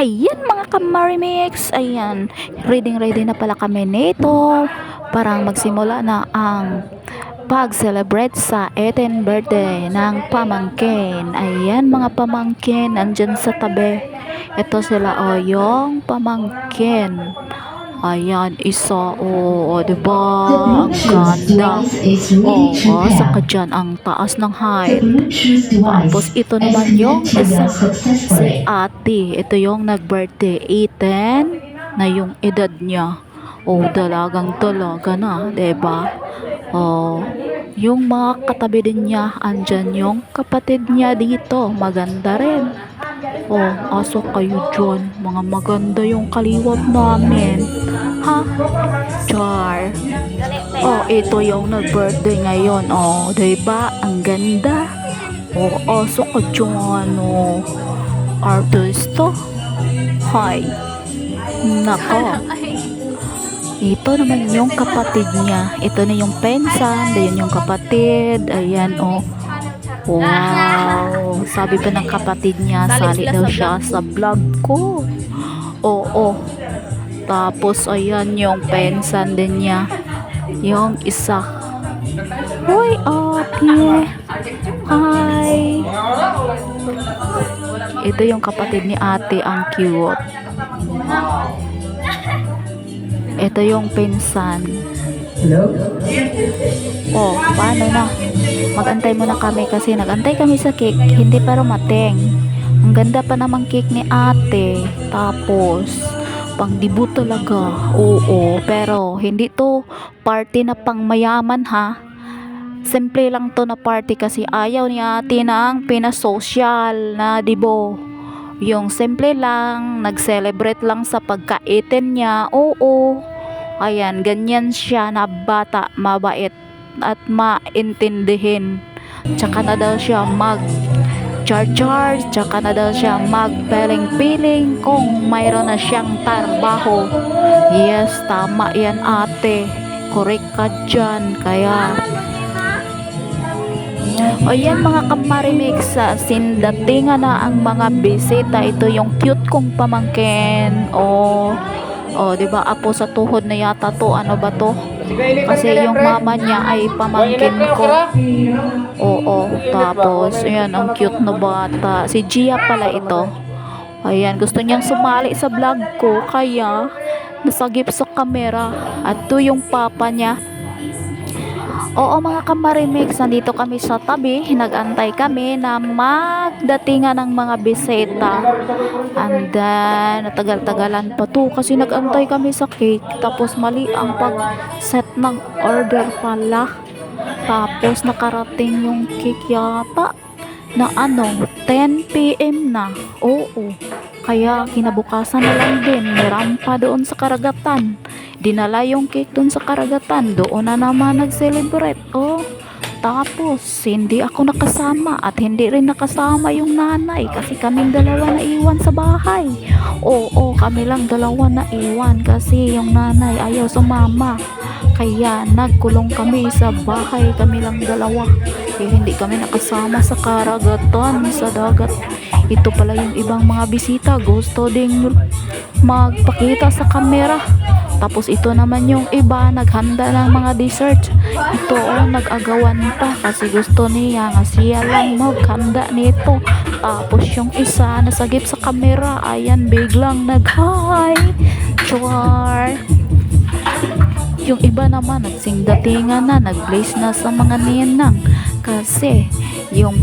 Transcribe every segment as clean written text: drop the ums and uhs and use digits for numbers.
Ayan mga ka-Marimix, ayan, ready na pala kami nito. Parang magsimula na ang pag-celebrate sa 18th birthday ng pamangkin. Ayan mga pamangkin, andyan sa tabi. Ito sila o, yung pamangkin. Ayan, isa, diba? The Ang Bluetooth ganda. device is ready to Saka pair. dyan, ang taas ng The height. Bluetooth Tapos device ito is naman yung connected isa, si successfully. ate. Ito yung nag-birthday, 18 na yung edad niya. Dalagang dalaga na, 'di ba? Yung mga katabi din niya, andyan yung kapatid niya dito. Maganda rin. Aso kayo dyan. Mga maganda yung kaliwat namin. Ha? Char. Ito yung nag-birthday ngayon. Diba? Ang ganda. Aso ka dyan. Artista. Hi. Nako. Ito naman yung kapatid niya. Ito na yung pensan. Ayan yung kapatid. Ayan, Wow. Sabi pa ng kapatid niya, sali daw siya sa vlog ko. Oo. Tapos, ayan yung pensan din niya. Yung isa. Hoy, ate. Hi. Ito yung kapatid ni ate. Ang cute. Ito yung pinsan. Paano na? Magantay muna kami kasi nagantay kami sa cake. Hindi pa rumating. Ang ganda pa namang cake ni ate. Tapos, pang debut talaga. Pero hindi to party na pang mayaman ha. Simple lang to na party kasi ayaw ni ate ng pinasocial na dibo. Yung simple lang, nag-celebrate lang sa pagkaitin niya. Ayan, ganyan siya na bata, mabait at maintindihin. Tsaka na daw siya mag-char-char, tsaka na daw siya mag-piling-piling kung mayroon na siyang trabaho. Yes, tama yan ate. Correct ka dyan. Kaya, ayan mga ka-Marimix, sindatingan na ang mga bisita. Ito yung cute kong pamangkin. Diba apo sa tuhod na yata to, ano ba to? Kasi yung mama niya ay pamangkin ko. Tapos ayan ang cute na bata. Si Gia pala ito. Ayan, gusto niyang sumali sa vlog ko kaya nasagip sa kamera. At to yung papa niya. Mga ka-Marimix, nandito kami sa tabi. Nag-antay kami na magdatingan ng mga bisita. And then, natagal-tagalan pa to kasi nag-antay kami sa cake. Tapos mali ang pag-set ng order pala. Tapos nakarating yung cake yata na 10 PM na. Kaya kinabukasan na lang din, nirampa doon sa karagatan. Dinala yung cake doon sa karagatan, doon na naman nag-celebrate. Tapos hindi ako nakasama at hindi rin nakasama yung nanay kasi kaming dalawa na iwan sa bahay. Kami lang dalawa na iwan kasi yung nanay ayaw sumama. Kaya nagkulong kami sa bahay, kami lang dalawa. Kaya hindi kami nakasama sa karagatan, sa dagat. Ito pala yung ibang mga bisita, gusto ding magpakita sa kamera. Tapos ito naman yung iba, naghanda ng mga dessert. Ito nag-agawan pa kasi gusto niya nga siya lang maghanda nito. Tapos yung isa nasagip sa kamera, ayan biglang nag-hi. Char. Yung iba naman nagsingdatingan na, nag-blaze na sa mga ninang. Kasi yung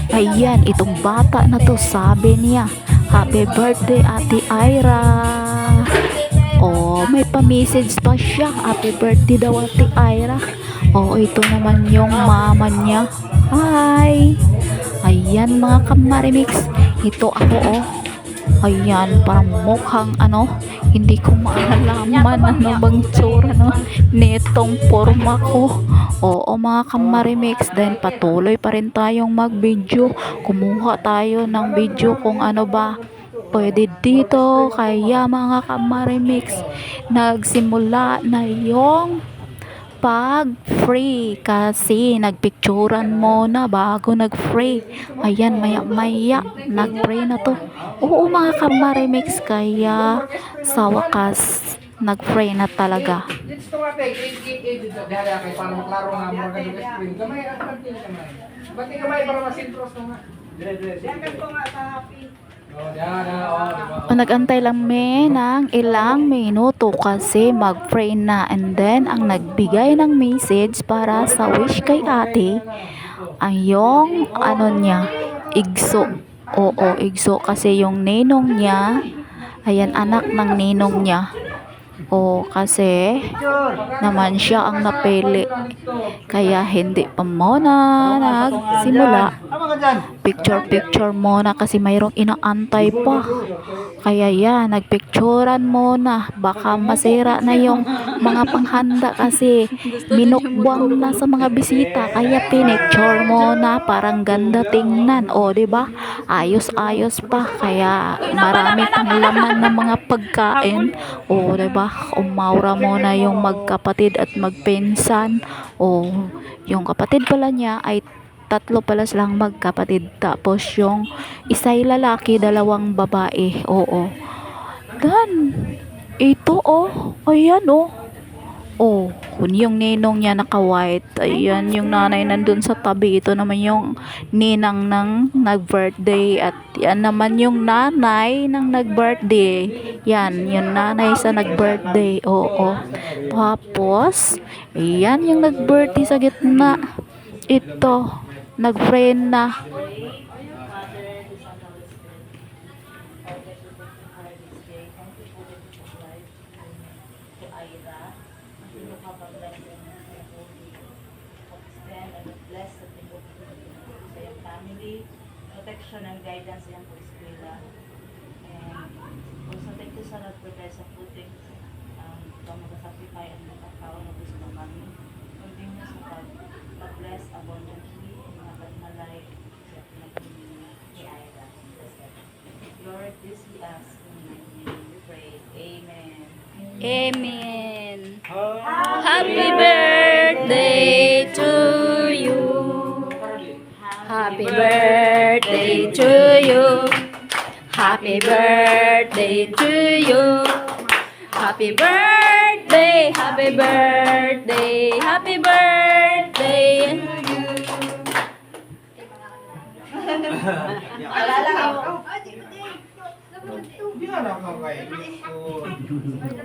ayan, itong bata na to, sabi niya, happy birthday Ate Ira. May pa-message pa siya, happy birthday daw Ate Ira. Ito naman yung mama niya. Hi. Ayan mga ka-Marimix, ito ako ayan, parang mukhang hindi ko maalaman ano bang tsura nitong forma ko. Mga ka-Marimix, then patuloy pa rin tayong mag-video. Kumuha tayo ng video kung ano ba pwede dito. Kaya mga ka-Marimix, nagsimula na yung pag free kasi nagpicturan mo na bago nag-free. Ayan, maya-maya nag-free na to. Oo mga Ka-Marimix, kaya sa wakas nag-free na talaga. Dito nga kay dito dala kay para maklaro nga mo ka dito screen. Gamay at kamay. Bati gamay para masintros nga. Dire. Diyan ko nga sa happy. Oh, diba? Nag-antay lang ng ilang minuto kasi mag-pray na, and then ang nagbigay ng message para sa wish kay ate ay yung ano niya, igso. Oo, igso kasi yung ninong niya, ayan, anak ng ninong niya. O kasi naman siya ang napili, kaya hindi pa muna nagsimula. Picture muna kasi mayroong inaantay pa. Kaya yan, nagpicturan muna. Baka masira na yung mga panghanda kasi minukbang na sa mga bisita. Kaya pinicture muna, parang ganda tingnan. O, diba? Ayos-ayos pa. Kaya marami pang laman ng mga pagkain. O, diba? Umaura muna yung magkapatid at magpinsan. O, yung kapatid pala niya ay tatlo pala silang magkapatid. Tapos yung isa'y lalaki, dalawang babae. Oo. Gan. Ito oh. Ayan oh. Oh, yung ninong niya naka-white. Ayan, yung nanay nandun sa tabi. Ito naman yung ninang ng nag-birthday. At yan naman yung nanay ng nag-birthday. Yan, yung nanay sa nag-birthday. Oo. Tapos, ayan yung nag-birthday sa gitna. Ito, nag-friend na. Protection and guidance yan po eskwela. And also thank you sa nag-provide sa puting pag-sacrifice ang nakakaw na gusto kami. Continue sa pag-bless abundantly and mapagmalay sa pinag-ibig ni Ira. Lord, this we ask in your name we pray. Amen. Amen. Happy birthday to you. Happy birthday to you. Happy birthday to you. Happy birthday, happy birthday, happy birthday.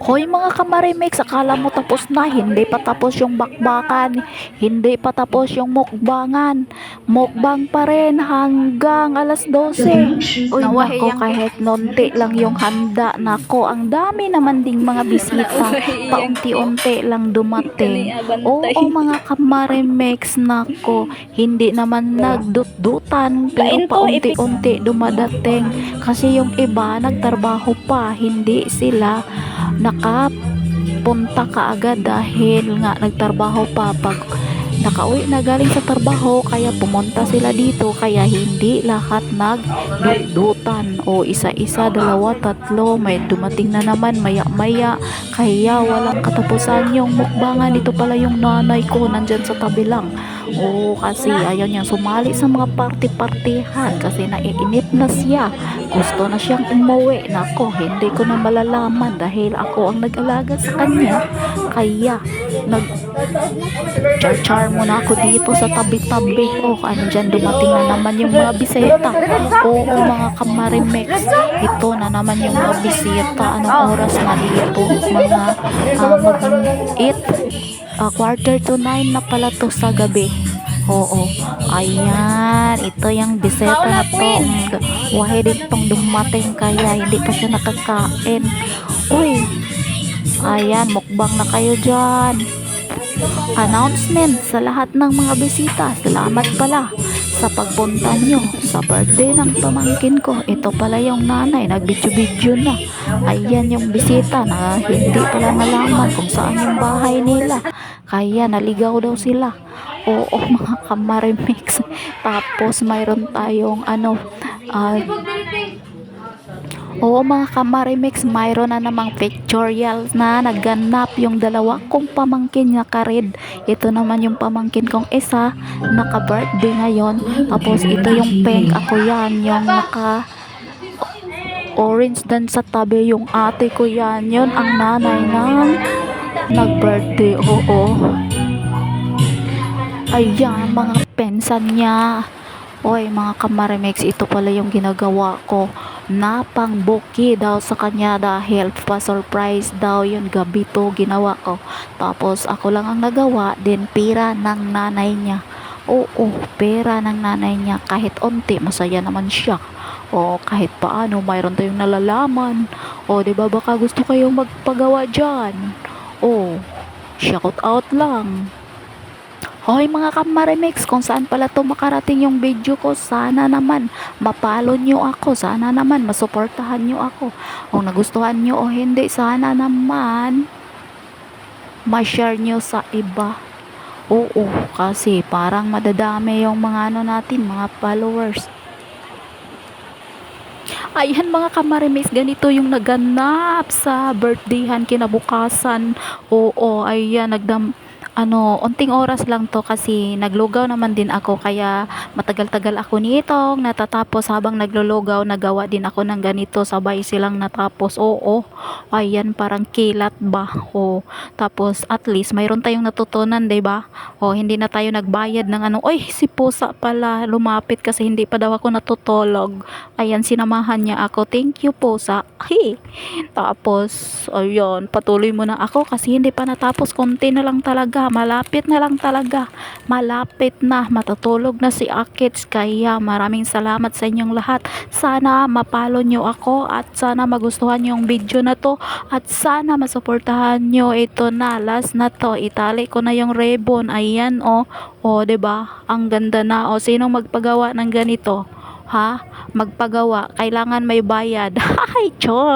Hoy mga Ka-Marimix, akala mo tapos na, hindi pa tapos yung bakbakan, hindi pa tapos yung mukbangan. Mukbang pa rin hanggang alas 12. Uy nako, kahit nonti lang yung handa. Nako, ang dami naman ding mga bisita. Paunti-unti lang dumating. Oo mga Ka-Marimix, nako, hindi naman nagdut-dutan, pero paunti-unti dumadating. Kasi yung iba nagtrabaho pa, hindi sila nakapunta kaagad dahil nga nagtrabaho pa. Pag nakauwi na galing sa trabaho, kaya pumunta sila dito, kaya hindi lahat nagdudutan o isa-isa, dalawa, tatlo, may dumating na naman maya-maya, kaya walang katapusan yung mukbangan. Ito pala yung nanay ko, nandyan sa tabi lang. Oo, kasi ayaw niyang sumali sa mga party-partihan kasi naiinip na siya. Gusto na siyang umuwi. Nako, hindi ko na malalaman dahil ako ang nag-alaga sa kanya. Kaya, char-char muna ako dito sa tabi-tabi. Oh, andyan dumating na naman yung mga bisita. Oo, mga Ka-Marimix. Ito na naman yung mga bisita. Anong oras na dito? Mga mag-8. Quarter to 9 na pala to sa gabi. Oo. Ayan. Ito yung biseta na to. Wahid itong dumating kaya hindi pa siya nakakain. Uy. Ayan. Mukbang na kayo dyan. Announcement sa lahat ng mga bisita. Salamat pala sa pagpunta nyo sa birthday ng pamangkin ko. Ito pala yung nanay, nagbidyo-bidyo na. Ayan yung bisita na hindi pala nalaman kung saan yung bahay nila, kaya naligaw daw sila. Oo mga Ka-Marimix. Tapos mayroon tayong Oo mga kamarimix, mayroon na namang pictorial na naganap yung dalawa kong pamangkin na kared. Ito naman yung pamangkin kong isa, naka-birthday ngayon. Tapos ito yung pink, ako yan, yung naka-orange dan sa tabi, yung ate ko yan. Yun ang nanay ng nag-birthday, oo. Ayan, mga pensan niya. Oy, mga kamarimix, ito pala yung ginagawa ko. Napangbuki daw sa kanya dahil pa-surprise daw yun gabi to ginawa ko. Tapos ako lang ang nagawa, din pera ng nanay niya. Oo, pera ng nanay niya. Kahit onti, masaya naman siya. O kahit paano, mayroon tayong nalalaman. O, di ba baka gusto kayong magpagawa dyan? O, shout out lang. Hoy mga kamarimix, kung saan pala to makarating yung video ko, sana naman mapalo nyo ako, sana naman masuportahan nyo ako. Kung nagustuhan nyo o hindi, sana naman ma-share nyo sa iba. Oo, kasi parang madadami yung mga ano natin, mga followers. Ayan mga kamarimis, ganito yung naganap sa birthdayhan kinabukasan. Oo, ayan, unting oras lang to kasi naglugaw naman din ako kaya matagal-tagal ako nitong natatapos habang naglulugaw nagawa din ako ng ganito sabay silang natapos. Oo, ayan parang kilat ba. Oo, tapos at least mayroon tayong natutunan, 'di ba? O hindi na tayo nagbayad ng ano, oy si pusa pala lumapit kasi hindi pa daw ako natutulog. Ayan, sinamahan niya ako, thank you pusa. Hey. Tapos ayun, patuloy muna ako kasi hindi pa natapos, konti na lang talaga, malapit na lang talaga, malapit na, matutulog na si Akits. Kaya maraming salamat sa inyong lahat, sana mapalo nyo ako at sana magustuhan nyo yung video na to at sana masuportahan nyo. Ito na, last na to, itali ko na yung ribbon. Ayan o, 'di ba ang ganda na. O sinong magpagawa ng ganito, ha? Magpagawa, kailangan may bayad. Hi, chon!